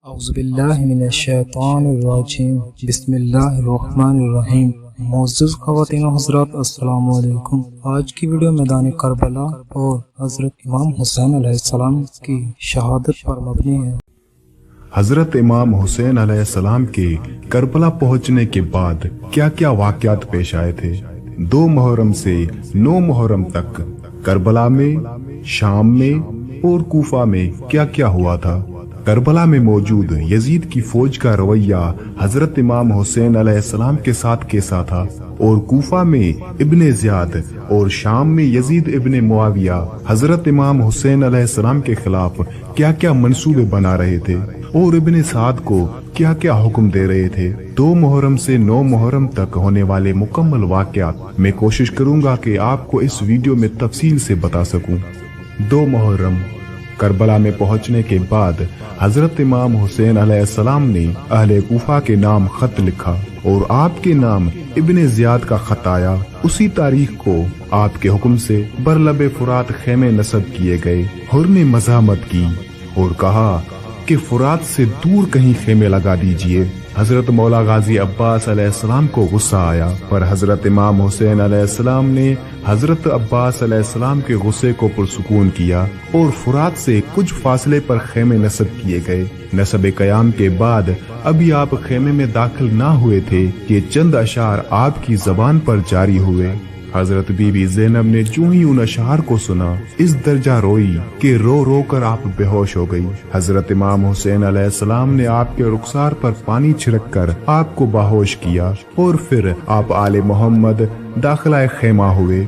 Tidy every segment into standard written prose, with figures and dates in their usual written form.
اعوذ باللہ من الشیطان الرجیم بسم اللہ الرحمن الرحیم۔ معزز خواتین و حضرات السلام علیکم۔ آج کی ویڈیو میدان کربلا اور حضرت امام حسین علیہ السلام کی شہادت پر مبنی ہے۔ حضرت امام حسین علیہ السلام کے کربلا پہنچنے کے بعد کیا کیا واقعات پیش آئے تھے؟ 2 محرم سے 9 محرم تک کربلا میں، شام میں اور کوفہ میں کیا کیا ہوا تھا؟ کربلا میں موجود یزید کی فوج کا رویہ حضرت امام حسین علیہ السلام کے ساتھ کیسا تھا؟ اور کوفہ میں ابن زیاد اور شام میں یزید ابن معاویہ حضرت امام حسین علیہ السلام کے خلاف کیا کیا منصوبے بنا رہے تھے اور ابن سعد کو کیا کیا حکم دے رہے تھے؟ 2 محرم سے 9 محرم تک ہونے والے مکمل واقعات میں کوشش کروں گا کہ آپ کو اس ویڈیو میں تفصیل سے بتا سکوں۔ 2 محرم کربلا میں پہنچنے کے بعد حضرت امام حسین علیہ السلام نے اہل کوفہ کے نام خط لکھا اور آپ کے نام ابن زیاد کا خط آیا۔ اسی تاریخ کو آپ کے حکم سے برلب فرات خیمے نصب کیے گئے۔ حر نے مزاحمت کی اور کہا کہ فرات سے دور کہیں خیمے لگا دیجئے۔ حضرت مولا غازی عباس علیہ السلام کو غصہ آیا، پر حضرت امام حسین علیہ السلام نے حضرت عباس علیہ السلام کے غصے کو پرسکون کیا اور فرات سے کچھ فاصلے پر خیمے نصب کیے گئے۔ نصب قیام کے بعد ابھی آپ خیمے میں داخل نہ ہوئے تھے کہ چند اشعار آپ کی زبان پر جاری ہوئے۔ حضرت بی بی زینب نے جو ہی ان اشعار کو سنا اس درجہ روئی کہ رو رو کر آپ بے ہوش ہو گئی۔ حضرت امام حسین علیہ السلام نے آپ کے رخسار پر پانی چھڑک کر آپ کو باہوش کیا اور پھر آپ آل محمد داخلہ خیمہ ہوئے۔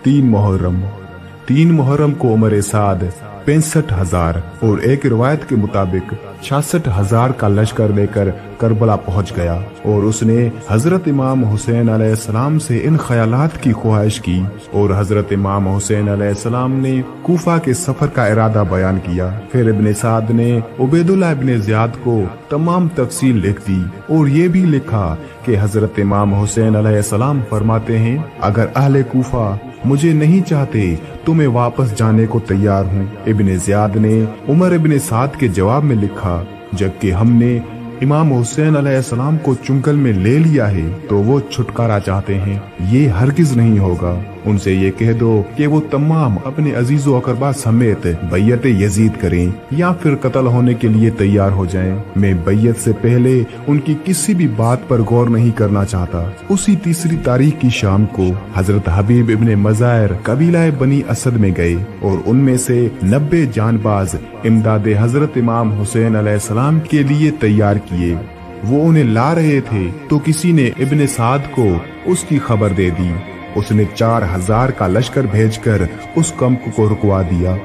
3 محرم کو عمر سعد 65,000 اور ایک روایت کے مطابق 66,000 کا لشکر لے کر کربلا پہنچ گیا اور اس نے حضرت امام حسین علیہ السلام سے ان خیالات کی خواہش کی اور حضرت امام حسین علیہ السلام نے کوفہ کے سفر کا ارادہ بیان کیا۔ پھر ابن سعد نے عبید اللہ ابن زیاد کو تمام تفصیل لکھ دی اور یہ بھی لکھا کہ حضرت امام حسین علیہ السلام فرماتے ہیں، اگر اہل کوفہ مجھے نہیں چاہتے تو میں واپس جانے کو تیار ہوں۔ ابن زیاد نے عمر ابن سعد کے جواب میں لکھا، جبکہ ہم نے امام حسین علیہ السلام کو چنگل میں لے لیا ہے تو وہ چھٹکارا چاہتے ہیں، یہ ہرگز نہیں ہوگا۔ ان سے یہ کہہ دو کہ وہ تمام اپنے عزیز و اقربا سمیت بیعت یزید کریں یا پھر قتل ہونے کے لیے تیار ہو جائیں۔ میں بیعت سے پہلے ان کی کسی بھی بات پر غور نہیں کرنا چاہتا۔ اسی 3 تاریخ کی شام کو حضرت حبیب ابن مظاہر قبیلہ بنی اسد میں گئے اور ان میں سے 90 جان باز امداد حضرت امام حسین علیہ السلام کے لیے تیار کیے۔ وہ انہیں لا رہے تھے تو کسی نے ابن سعد کو اس کی خبر دے دی۔ اس نے 4,000 کا لشکر بھیج کر اس کم کو رکوا دیا۔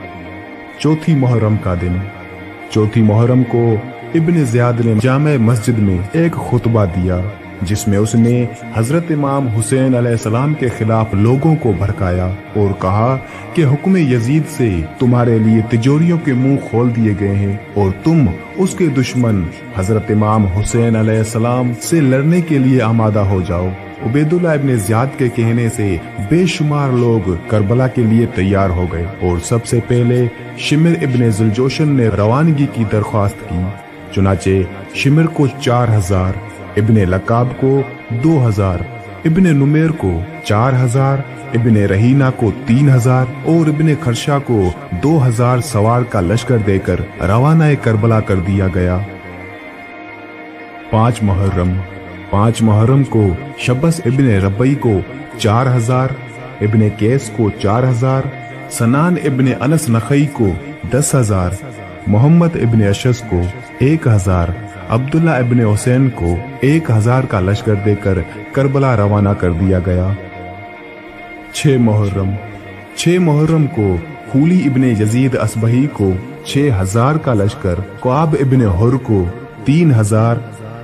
4 محرم کا دن 4 محرم کو ابن زیاد نے جامع مسجد میں ایک خطبہ دیا جس میں اس نے حضرت امام حسین علیہ السلام کے خلاف لوگوں کو بھڑکایا اور کہا کہ حکم یزید سے تمہارے لیے تجوریوں کے منہ کھول دیے گئے ہیں اور تم اس کے دشمن حضرت امام حسین علیہ السلام سے لڑنے کے لیے آمادہ ہو جاؤ۔ عبید اللہ ابن زیاد کے کہنے سے بے شمار لوگ کربلا کے لیے تیار ہو گئے اور سب سے پہلے شمر ابن ذوالجوشن نے روانگی کی درخواست کی۔ چنانچہ شمر کو 4,000، ابن لقاب کو 2,000، ابن نمیر کو 4,000، ابن رہینہ کو 3,000 اور ابن خرشہ کو 2,000 سوار کا لشکر دے کر روانہ کربلا کر دیا گیا۔ 5 محرم کو شبس ابن ربعی کو 4,000، ابن کیس کو 4,000، سنان ابن انس نخعی کو 10,000، محمد ابن اشعث کو 1,000، عبداللہ ابن حسین کو 1,000 کا لشکر دے کر کربلا روانہ کر دیا گیا۔ 6 محرم کو خولی ابن یزید اصبہی کو 6,000 کا لشکر، قعب ابن حر کو 3,000،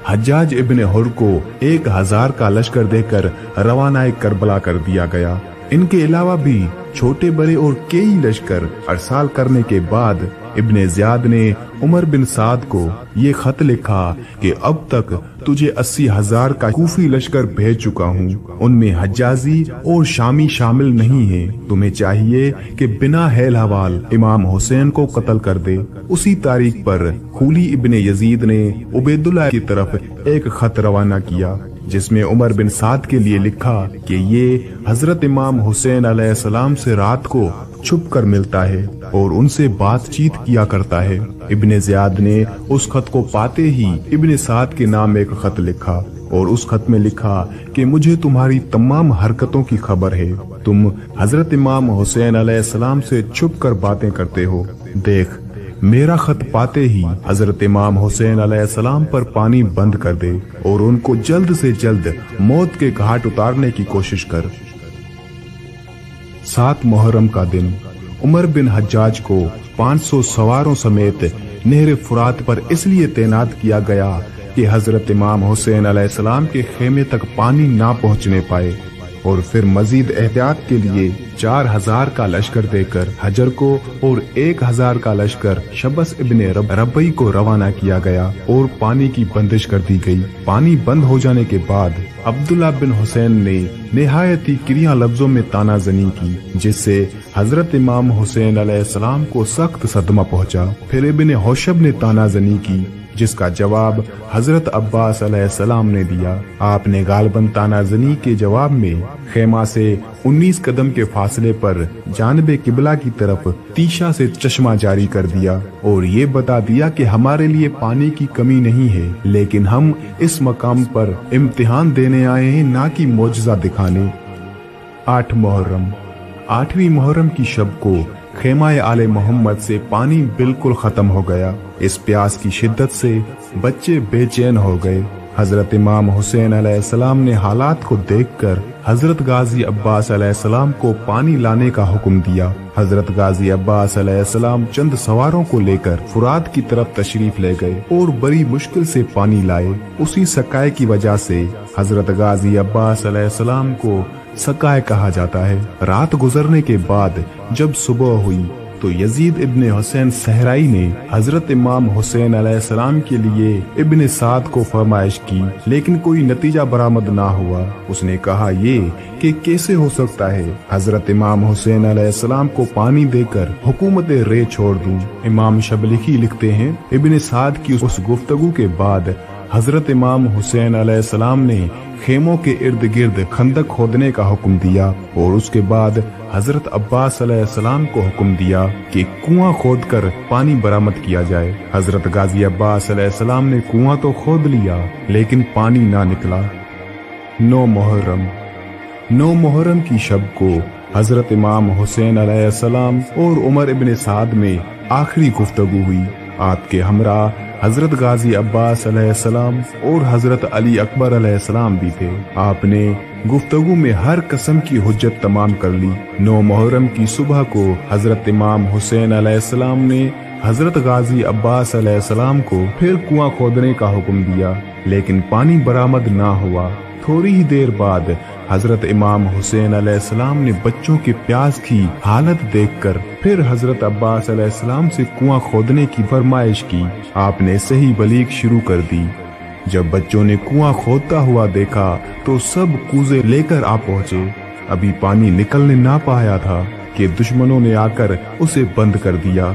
حجاج ابن حر کو 1,000 کا لشکر دے کر روانہ کربلا کر دیا گیا۔ ان کے علاوہ بھی چھوٹے بڑے اور کئی لشکر ارسال کرنے کے بعد ابن زیاد نے عمر بن سعد کو یہ خط لکھا کہ اب تک تجھے 80,000 کا کوفی لشکر بھیج چکا ہوں، ان میں حجازی اور شامی شامل نہیں ہیں، تمہیں چاہیے کہ بنا ہیل حوال امام حسین کو قتل کر دے۔ اسی تاریخ پر خولی ابن یزید نے عبید اللہ کی طرف ایک خط روانہ کیا جس میں عمر بن سعد کے لیے لکھا کہ یہ حضرت امام حسین علیہ السلام سے رات کو چھپ کر ملتا ہے اور ان سے بات چیت کیا کرتا ہے۔ ابن زیاد نے اس خط کو پاتے ہی ابن سعد کے نام ایک خط لکھا اور اس خط میں لکھا کہ مجھے تمہاری تمام حرکتوں کی خبر ہے، تم حضرت امام حسین علیہ السلام سے چھپ کر باتیں کرتے ہو، دیکھ میرا خط پاتے ہی حضرت امام حسین علیہ السلام پر پانی بند کر دے اور ان کو جلد سے جلد موت کے گھاٹ اتارنے کی کوشش کر۔ 7 محرم کا دن عمر بن حجاج کو 500 سواروں سمیت نہر فرات پر اس لیے تعینات کیا گیا کہ حضرت امام حسین علیہ السلام کے خیمے تک پانی نہ پہنچنے پائے، اور پھر مزید احتیاط کے لیے 4000 کا لشکر دے کر حجر کو اور 1000 کا لشکر شبس ابن ربعی کو روانہ کیا گیا اور پانی کی بندش کر دی گئی۔ پانی بند ہو جانے کے بعد عبداللہ بن حسین نے نہایت ہی کریاں لفظوں میں تانا زنی کی جس سے حضرت امام حسین علیہ السلام کو سخت صدمہ پہنچا۔ پھر ابن حوشب نے تانا زنی کی جس کا جواب حضرت عباس علیہ السلام نے دیا۔ آپ نے غالباً تانا زنی کے جواب میں خیمہ سے 19 قدم کے فاصلے پر جانب قبلہ کی طرف تیشا سے چشمہ جاری کر دیا اور یہ بتا دیا کہ ہمارے لیے پانی کی کمی نہیں ہے، لیکن ہم اس مقام پر امتحان دینے آئے ہیں، نہ کہ معجزہ دکھانے۔ 8 محرم 8ویں محرم کی شب کو خیمہ آل محمد سے پانی بالکل ختم ہو گیا۔ اس پیاس کی شدت سے بچے بے چین ہو گئے۔ حضرت امام حسین علیہ السلام نے حالات کو دیکھ کر حضرت غازی عباس علیہ السلام کو پانی لانے کا حکم دیا۔ حضرت غازی عباس علیہ السلام چند سواروں کو لے کر فرات کی طرف تشریف لے گئے اور بڑی مشکل سے پانی لائے۔ اسی سقائے کی وجہ سے حضرت غازی عباس علیہ السلام کو سقائے کہا جاتا ہے۔ رات گزرنے کے بعد جب صبح ہوئی تو یزید ابن حسین صحرائی نے حضرت امام حسین علیہ السلام کے لیے ابن سعد کو فرمائش کی، لیکن کوئی نتیجہ برآمد نہ ہوا۔ اس نے کہا یہ کہ کیسے ہو سکتا ہے حضرت امام حسین علیہ السلام کو پانی دے کر حکومت رے چھوڑ دوں۔ امام شبلخی لکھتے ہیں ابن سعد کی اس گفتگو کے بعد حضرت امام حسین علیہ السلام نے خیموں کے ارد گرد خندق کھودنے کا حکم دیا اور اس کے بعد حضرت عباس علیہ السلام کو حکم دیا کہ کنواں کھود کر پانی برآمد کیا جائے۔ حضرت غازی عباس علیہ السلام نے کنواں تو کھود لیا لیکن پانی نہ نکلا۔ 9 محرم 9 محرم کی شب کو حضرت امام حسین علیہ السلام اور عمر ابن سعد میں آخری گفتگو ہوئی۔ آپ کے ہمراہ حضرت غازی عباس علیہ السلام اور حضرت علی اکبر علیہ السلام بھی تھے۔ آپ نے گفتگو میں ہر قسم کی حجت تمام کر لی۔ 9 محرم کی صبح کو حضرت امام حسین علیہ السلام نے حضرت غازی عباس علیہ السلام کو پھر کنواں کھودنے کا حکم دیا لیکن پانی برآمد نہ ہوا۔ تھوڑی ہی دیر بعد حضرت امام حسین علیہ السلام نے بچوں کے پیاس کی حالت دیکھ کر پھر حضرت عباس علیہ السلام سے کنواں کھودنے کی فرمائش کی۔ آپ نے صحیح بلیغ شروع کر دی۔ جب بچوں نے کنواں کھودتا ہوا دیکھا تو سب کوزے لے کر آ پہنچے۔ ابھی پانی نکلنے نہ پایا تھا کہ دشمنوں نے آ کر اسے بند کر دیا۔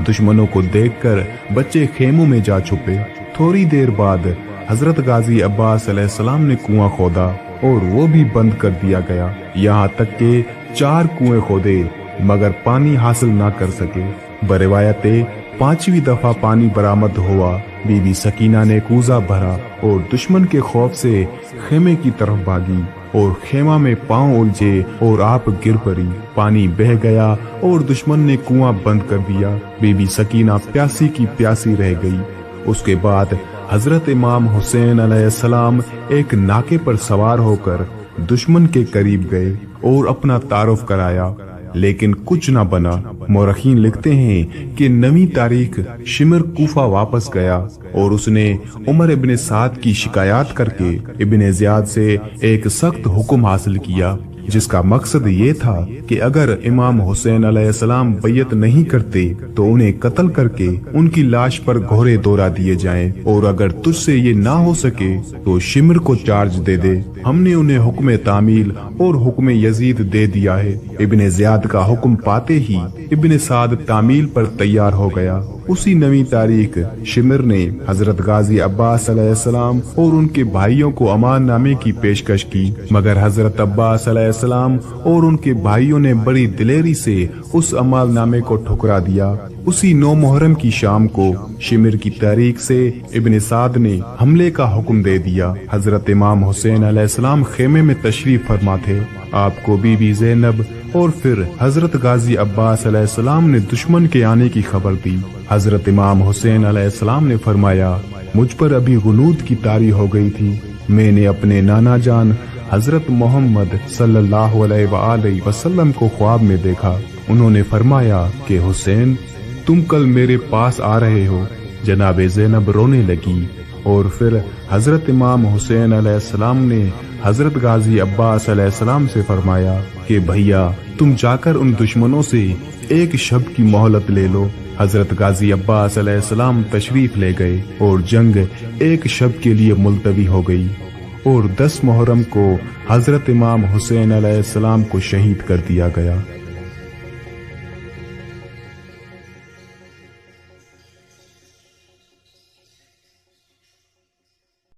دشمنوں کو دیکھ کر بچے خیموں میں جا چھپے۔ تھوڑی دیر بعد حضرت غازی عباس علیہ السلام نے کنواں کھودا اور وہ بھی بند کر دیا گیا، یہاں تک کہ 4 کنویں کھودے مگر پانی حاصل نہ کر سکے۔ بروایت 5ویں دفعہ پانی برآمد ہوا۔ بی بی سکینہ نے کوزہ بھرا اور دشمن کے خوف سے خیمے کی طرف بھاگی اور خیمہ میں پاؤں الجھے اور آپ گر پڑی۔ پانی بہہ گیا اور دشمن نے کنواں بند کر دیا۔ بی بی سکینہ پیاسی کی پیاسی رہ گئی۔ اس کے بعد حضرت امام حسین علیہ السلام ایک ناکے پر سوار ہو کر دشمن کے قریب گئے اور اپنا تعارف کرایا لیکن کچھ نہ بنا۔ مورخین لکھتے ہیں کہ 9ویں تاریخ شمر کوفہ واپس گیا اور اس نے عمر ابن سعد کی شکایات کر کے ابن زیاد سے ایک سخت حکم حاصل کیا جس کا مقصد یہ تھا کہ اگر امام حسین علیہ السلام بیعت نہیں کرتے تو انہیں قتل کر کے ان کی لاش پر گھوڑے دوڑا دیے جائیں، اور اگر تجھ سے یہ نہ ہو سکے تو شمر کو چارج دے دے۔ ہم نے انہیں حکم تعمیل اور حکم یزید دے دیا ہے۔ ابن زیاد کا حکم پاتے ہی ابن سعد تعمیل پر تیار ہو گیا۔ اسی نویں تاریخ شمر نے حضرت غازی عباس علیہ السلام اور ان کے بھائیوں کو امان نامے کی پیشکش کی، مگر حضرت عباس علیہ السلام اور ان کے بھائیوں نے بڑی دلیری سے اس امان نامے کو ٹھکرا دیا۔ اسی 9 محرم کی شام کو شمر کی تاریخ سے ابن سعد نے حملے کا حکم دے دیا۔ حضرت امام حسین علیہ السلام خیمے میں تشریف فرما تھے۔ آپ کو بی بی زینب اور پھر حضرت غازی عباس علیہ السلام نے دشمن کے آنے کی خبر دی۔ حضرت امام حسین علیہ السلام نے فرمایا، مجھ پر ابھی غنود کی طاری ہو گئی تھی، میں نے اپنے نانا جان حضرت محمد صلی اللہ علیہ وآلہ وسلم کو خواب میں دیکھا۔ انہوں نے فرمایا کہ حسین تم کل میرے پاس آ رہے ہو۔ جناب زینب رونے لگی، اور پھر حضرت امام حسین علیہ السلام نے حضرت غازی عباس علیہ السلام سے فرمایا کہ بھیا تم جا کر ان دشمنوں سے ایک شب کی مہلت لے لو۔ حضرت غازی عباس علیہ السلام تشریف لے گئے اور جنگ ایک شب کے لیے ملتوی ہو گئی، اور 10 محرم کو حضرت امام حسین علیہ السلام کو شہید کر دیا گیا۔